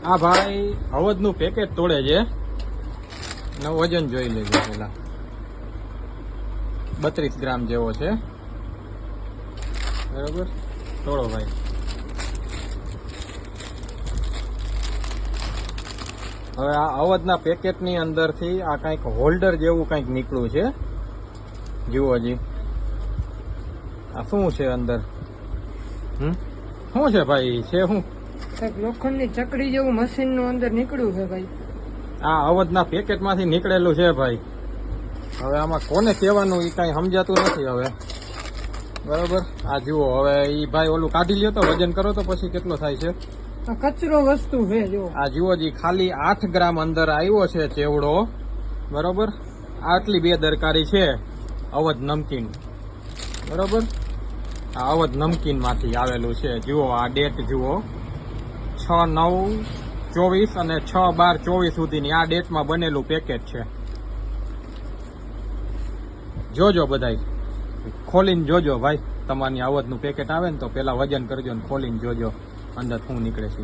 આ ભાઈ અવધનું પેકેટ તોડે છે ને વજન જોઈ લેજો પેલા 32 ગ્રામ જેવો છે બરાબર. તોડો ભાઈ. હવે આ અવધના પેકેટની અંદરથી આ કંઈક હોલ્ડર જેવું કંઈક નીકળ્યું છે. જુઓ હજી આ શું છે અંદર? શું છે ભાઈ? છે શું? લોખંડની ચકડી જેવું મશીન નું અંદર નીકળ્યું છે ભાઈ. આ અવધના પેકેટ માંથી નીકળેલું છે ભાઈ. હવે આમાં કોને કહેવાનું એ કઈ સમજાતું નથી હવે બરોબર. આ જુઓ હવે ઈ ભાઈ ઓલું કાઢી લ્યો તો વજન કરો તો પછી કેટલો થાય છે. કચરો વસ્તુ છે જો. આ જુઓ જી ખાલી 8 ગ્રામ અંદર આવ્યો છે ચેવડો બરોબર. આટલી બેદરકારી છે અવધ નમકીન બરોબર. આ અવધ નમકીન માંથી આવેલું છે. જુઓ આ ડેટ જુઓ 6/9/24 અને 6/12/24 સુધીની આ ડેટમાં બનેલું પેકેટ છે. જોજો બધાય ખોલીને જોજો ભાઈ. તમારી અવધનું પેકેટ આવે ને તો પેલા વજન કરજો ને ખોલીને જોજો અંદર શું નીકળે છે.